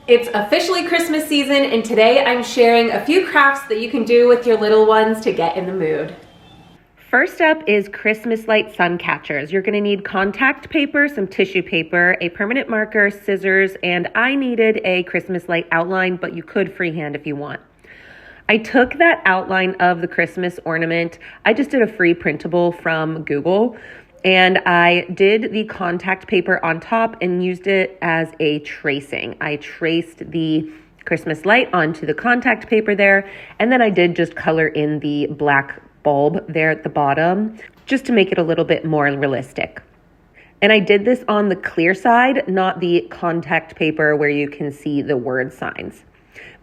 It's officially Christmas season, and today I'm sharing a few crafts that you can do with your little ones to get in the mood. First up is Christmas light sun catchers. You're gonna need contact paper, some tissue paper, a permanent marker, scissors, and I needed a Christmas light outline, but you could freehand if you want. I took that outline of the Christmas ornament. I just did a free printable from Google, and I did the contact paper on top and used it as a tracing. I traced the Christmas light onto the contact paper there, and then I did just color in the black bulb there at the bottom, just to make it a little bit more realistic. And I did this on the clear side, not the contact paper where you can see the word signs.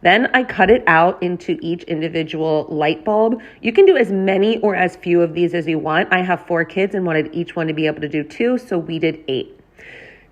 Then I cut it out into each individual light bulb. You can do as many or as few of these as you want. I have 4 kids and wanted each one to be able to do 2, so we did 8.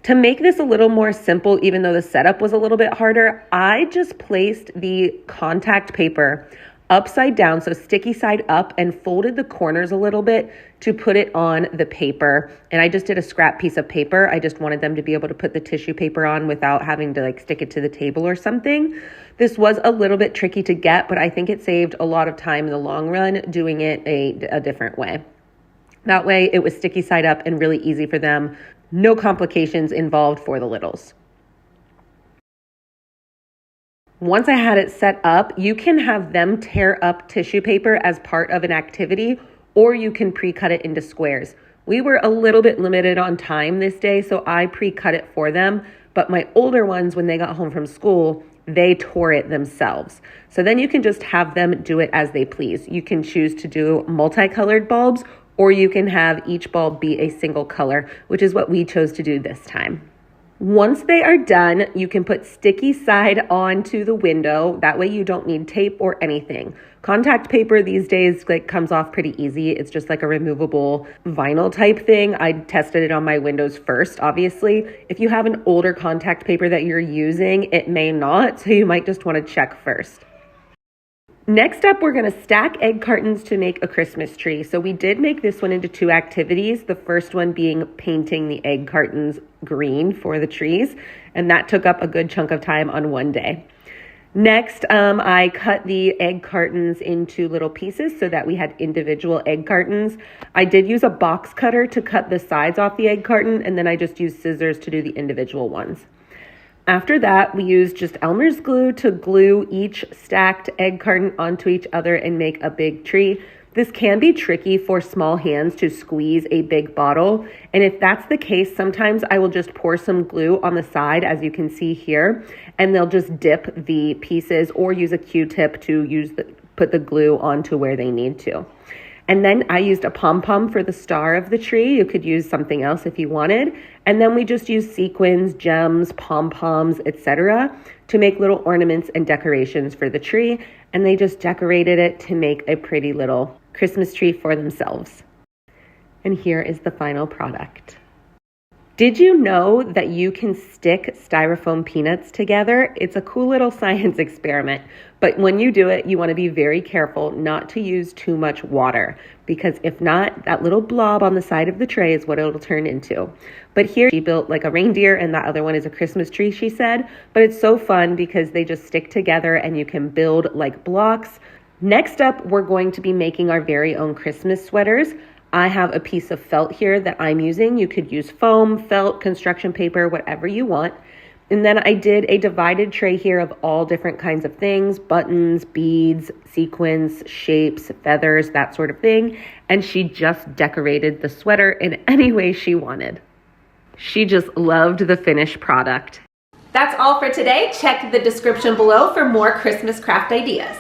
To make this a little more simple, even though the setup was a little bit harder, I just placed the contact paper upside down, so sticky side up, and folded the corners a little bit to put it on the paper. And I just did a scrap piece of paper. I just wanted them to be able to put the tissue paper on without having to stick it to the table or something. This was a little bit tricky to get, but I think it saved a lot of time in the long run doing it a different way. That way it was sticky side up and really easy for them. No complications involved for the littles. Once I had it set up, you can have them tear up tissue paper as part of an activity, or you can pre-cut it into squares. We were a little bit limited on time this day, so I pre-cut it for them, but my older ones, when they got home from school, they tore it themselves. So then you can just have them do it as they please. You can choose to do multicolored bulbs, or you can have each bulb be a single color, which is what we chose to do this time. Once they are done, you can put sticky side onto the window. That way you don't need tape or anything. Contact paper these days comes off pretty easy. It's just like a removable vinyl type thing. I tested it on my windows first, obviously. If you have an older contact paper that you're using, it may not, so you might just want to check first. Next up, we're going to stack egg cartons to make a Christmas tree. So we did make this one into 2 activities. The first one being painting the egg cartons green for the trees. And that took up a good chunk of time on one day. Next, I cut the egg cartons into little pieces so that we had individual egg cartons. I did use a box cutter to cut the sides off the egg carton, and then I just used scissors to do the individual ones. After that, we used just Elmer's glue to glue each stacked egg carton onto each other and make a big tree. This can be tricky for small hands to squeeze a big bottle. And if that's the case, sometimes I will just pour some glue on the side, as you can see here, and they'll just dip the pieces or use a Q-tip to put the glue onto where they need to. And then I used a pom-pom for the star of the tree. You could use something else if you wanted. And then we just used sequins, gems, pom-poms, etc. to make little ornaments and decorations for the tree. And they just decorated it to make a pretty little Christmas tree for themselves. And here is the final product. Did you know that you can stick styrofoam peanuts together? It's a cool little science experiment, but when you do it, you want to be very careful not to use too much water, because if not, that little blob on the side of the tray is what it'll turn into. But here she built like a reindeer, and that other one is a Christmas tree, she said, but it's so fun because they just stick together and you can build like blocks. Next up, we're going to be making our very own Christmas sweaters. I have a piece of felt here that I'm using. You could use foam, felt, construction paper, whatever you want. And then I did a divided tray here of all different kinds of things, buttons, beads, sequins, shapes, feathers, that sort of thing. And she just decorated the sweater in any way she wanted. She just loved the finished product. That's all for today. Check the description below for more Christmas craft ideas.